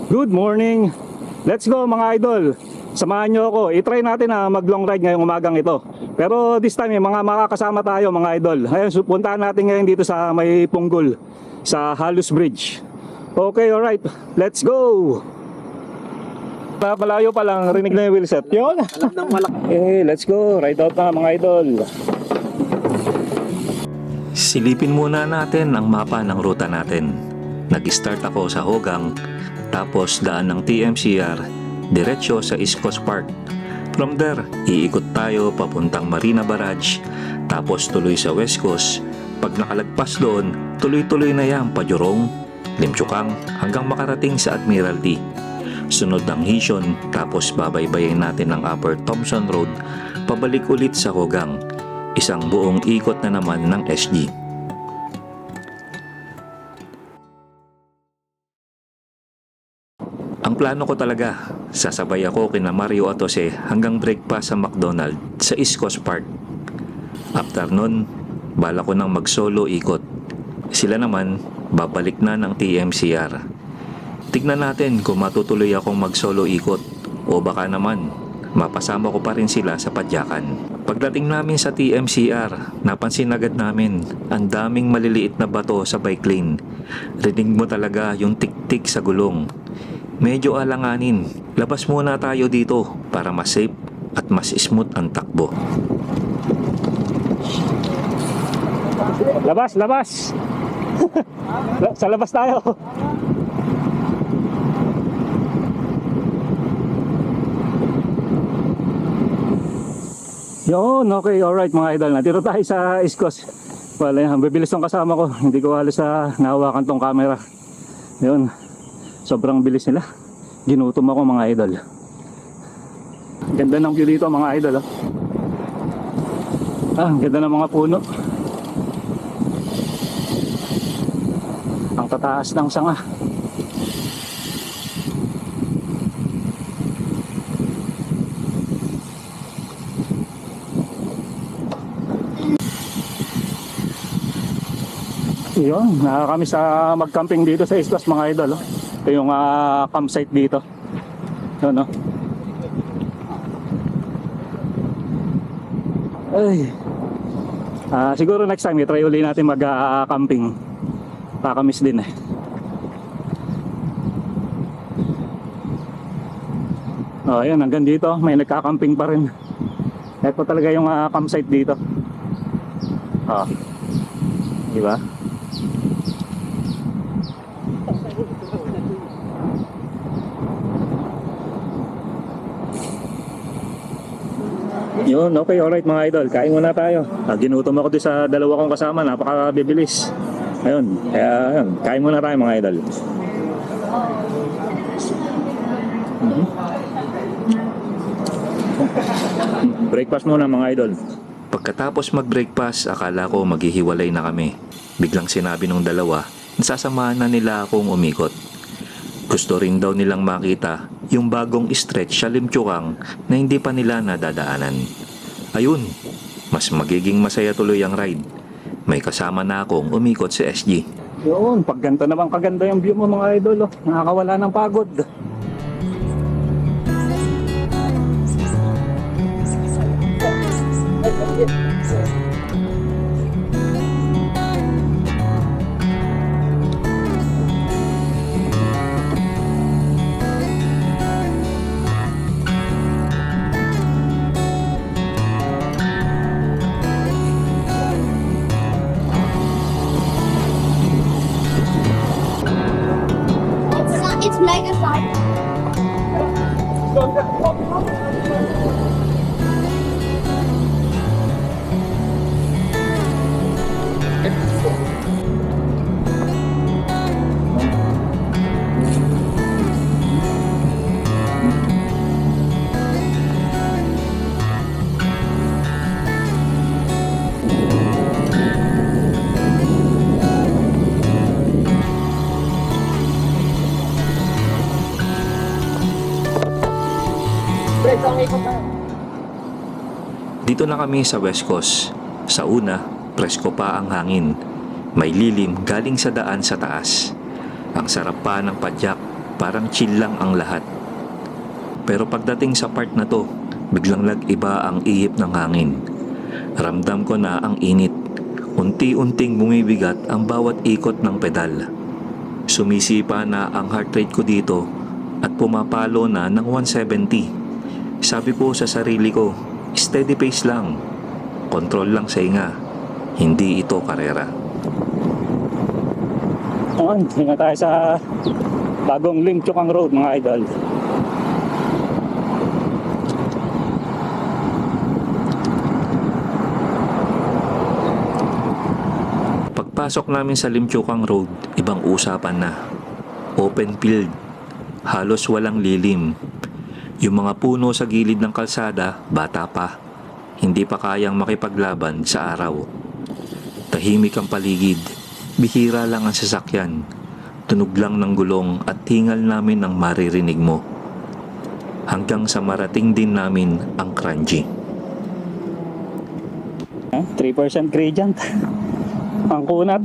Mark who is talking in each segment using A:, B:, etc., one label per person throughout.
A: Good morning! Let's go mga idol! Samahan nyo ako, i-try natin na mag long ride ngayong umagang ito. Pero this time, mga makakasama tayo mga idol. Ayun, puntahan natin ngayon dito sa may Punggol, sa Halus Bridge. Okay, alright, let's go! Malayo pa lang, rinig na yung wheelset. Yun! Okay, let's go, ride out na mga idol.
B: Silipin muna natin ang mapa ng ruta natin. Nag-start ako sa Hogang, tapos daan ng TMCR, diretsyo sa East Coast Park. From there, iikot tayo papuntang Marina Barrage, tapos tuloy sa West Coast. Pag nakalagpas doon, tuloy-tuloy na yan pa Jurong, Limchukang hanggang makarating sa Admiralty. Sunod ang Hishon, tapos babaybayin natin ang Upper Thompson Road, pabalik ulit sa Hogang. Isang buong ikot na naman ng SG. Ang plano ko talaga, sasabay ako kina Mario Atose hanggang breakfast sa McDonald sa East Coast Park. After nun, bala ko nang mag-solo ikot. Sila naman, babalik na ng TMCR. Tignan natin kung matutuloy akong mag-solo ikot o baka naman, mapasama ko pa rin sila sa padyakan. Pagdating namin sa TMCR, napansin agad namin ang daming maliliit na bato sa bike lane. Rinig mo talaga yung tik-tik sa gulong. Medyo alanganin, labas muna tayo dito para mas safe at mas smooth ang takbo.
A: Labas, labas! Sa labas tayo! Yun, okay, alright mga idol. Nandito tayo sa East Coast. Well, yan, bibilis tong kasama ko. Hindi ko halos nahawakan tong camera. Yun, sobrang bilis nila. Ginutom ako mga idol. Ganda ng view dito mga idol. Ganda ng mga puno. Ang tataas ng sanga. Yun, kami sa mag-camping dito sa East Coast mga idol. Ito yung campsite dito. Yun, no? Ay. Siguro next time i-try uli natin mag-camping. Kakamiss din eh. Ayan, hanggang dito may nagka-camping pa rin. Ito talaga yung campsite dito. Diba? Yun, okay, alright mga idol, kain muna tayo. Ginutom ako doon sa dalawa kong kasama, napakabibilis. Ayun, kaya ayun, kain muna tayo mga idol. Breakfast muna mga idol.
B: Pagkatapos mag-breakfast, akala ko maghihiwalay na kami. Biglang sinabi ng dalawa, nasasamahan na nila akong umikot. Gusto rin daw nilang makita yung bagong stretch sa Limchukang na hindi pa nila nadadaanan. Ayun, mas magiging masaya tuloy ang ride. May kasama na akong umikot sa SG.
A: Yun, pag ganito naman kaganda yung view mo mga idol, nakakawala ng pagod.
C: It's mega size.
B: Dito na kami sa West Coast. Sa una, presko pa ang hangin. May lilim galing sa daan sa taas. Ang sarap pa ng padyak Parang chill lang ang lahat. Pero pagdating sa part na to, biglang nag-iba ang ihip ng hangin. Ramdam ko na ang init. Unti-unting bumibigat ang bawat ikot ng pedal. Sumisipa na ang heart rate ko dito at pumapalo na ng 170. Sabi ko sa sarili ko, steady pace lang. Control lang sa hinga. Hindi ito karera.
A: Ayan, hinga tayo sa bagong Lim Chu Kang Road mga idol.
B: Pagpasok namin sa Lim Chu Kang Road, ibang usapan na. Open field. Halos walang lilim. Yung mga puno sa gilid ng kalsada, bata pa. Hindi pa kayang makipaglaban sa araw. Tahimik ang paligid. Bihira lang ang sasakyan. Tunog lang ng gulong at hingal namin ang maririnig mo. Hanggang sa marating din namin ang Kranji.
A: 3% gradient. Ang kunat.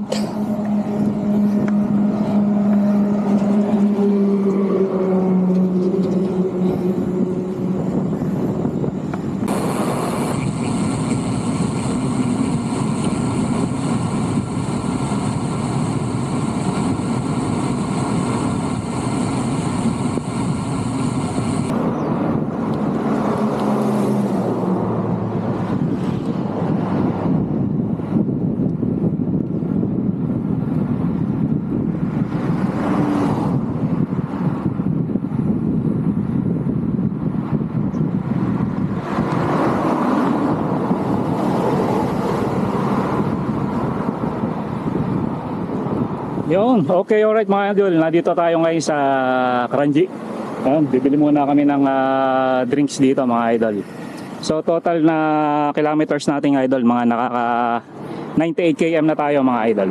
A: Yun, okay, alright mga idol. Nandito tayo ngayon sa Kranji. Ayan, bibili muna kami ng drinks dito mga idol. So total na kilometers nating idol, mga nakaka 98 km na tayo mga idol.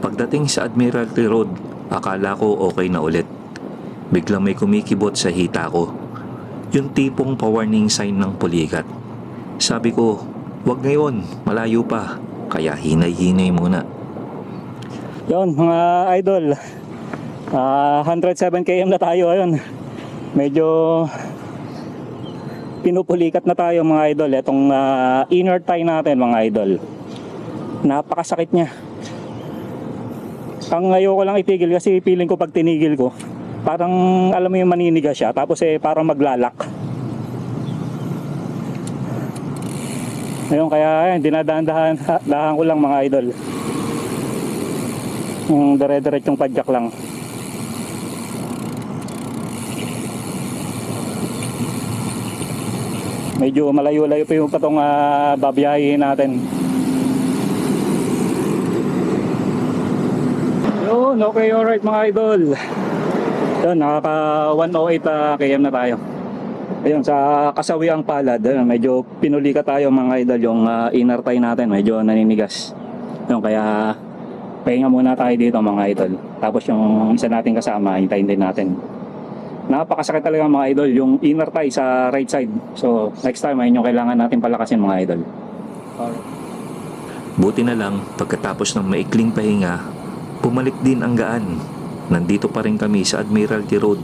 B: Pagdating sa Admiralty Road, akala ko okay na ulit. Biglang may kumikibot sa hita ko. Yung tipong pa-warning sign ng pulikat. Sabi ko, wag ngayon, malayo pa. Kaya hinay-hinay muna.
A: Yun mga idol, 107 km na tayo ayun. Medyo pinupulikat na tayo mga idol. Itong inner thigh natin mga idol, napakasakit niya. Ang ayoko lang itigil kasi feeling ko pag tinigil ko, parang alam mo yung maniniga siya, tapos parang maglalak. Ayun, kaya dinadahan ko lang mga idol. Yung dire-diretsong padjak lang. Medyo malayo-layo pa yung patong babiyahin natin. Yun, okay, alright mga idol. Yun, nakaka 108 km na tayo. Ayun, sa kasawiang palad, medyo pinulika tayo mga idol. Yung inner thigh natin, medyo naninigas. Yun, kaya pahinga muna tayo dito mga idol. Tapos yung isa nating kasama, hintayin din natin. Napakasakit talaga mga idol, yung inner thigh sa right side. So, next time, ayun yung kailangan natin palakasin mga idol.
B: Buti na lang, pagkatapos ng maikling pahinga, bumalik din ang gaan. Nandito pa rin kami sa Admiralty Road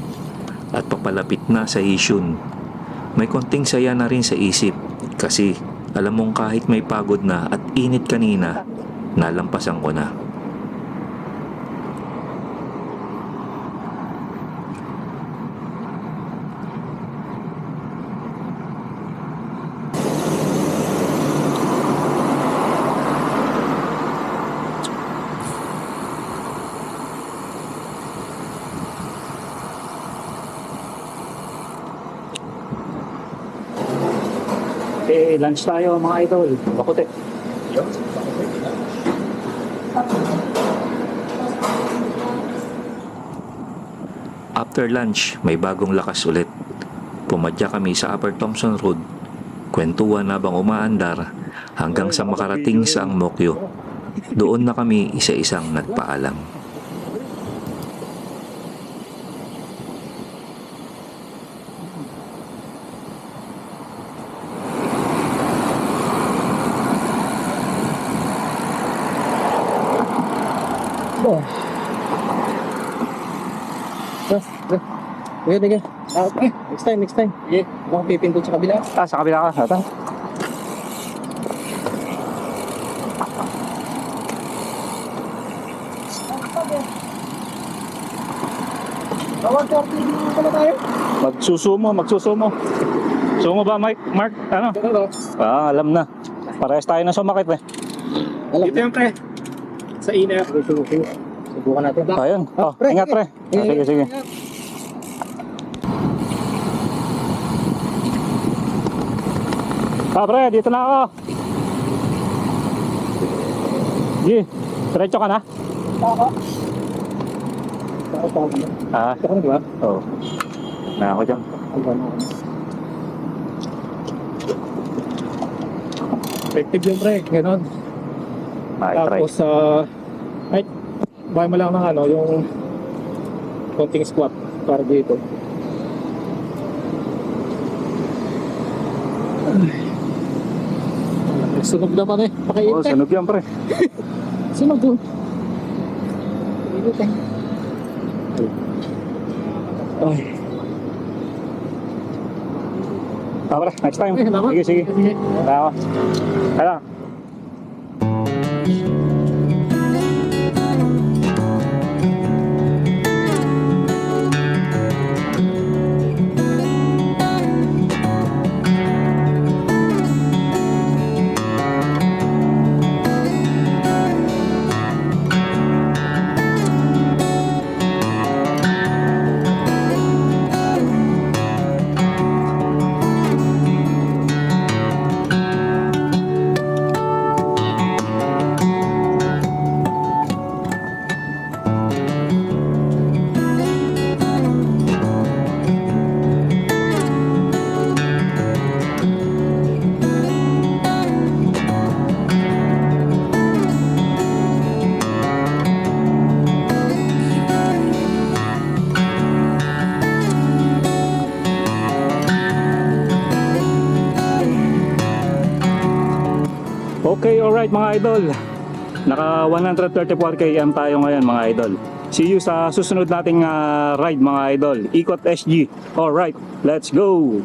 B: at papalapit na sa Yishun. May konting saya na rin sa isip kasi alam mong kahit may pagod na at init kanina, nalampasan ko na.
A: Lunch tayo mga idol. Bakute.
B: After lunch, may bagong lakas ulit. Pumadya kami sa Upper Thompson Road. Kwentuhan habang umaandar hanggang sa makarating sa Ang Mokyo. Doon na kami isa-isang nagpaalam.
D: Sige. Okay, next time. Sige, baka pipindot sa kabila.
A: Sa kabila ka. Ata.
D: Tawag ka, pipindot pala tayo.
A: Magsusumo. Sumo ba, Mike? Mark? Ano?
D: Ano?
A: Alam na. Parehas tayo na sumakit eh.
D: Dito yung pre. Sa ina. Subukan natin.
A: Ayun.
D: Pre,
A: Ingat pre. Sige. Pre, dito na ako. Sige, diretso ka na?
D: Ako.
A: Ito ka na diba? Oo. Na ako dyan.
D: Effective yung pre, ganon.
A: Try.
D: Tapos, ay, buhay mo lang ng ano, yung konting squat para dito. Sunog naman eh,
A: Oo,
D: pakainit.
A: sunog yan pre.
D: Sunog doon. Init eh. Ay.
A: Pre, next time.
D: Ay, salamat.
A: Sige. Wala ako. Kaya. Okay, alright mga idol. Naka 134 km tayo ngayon mga idol. See you sa susunod nating ride mga idol. Ikot SG. Alright, let's go!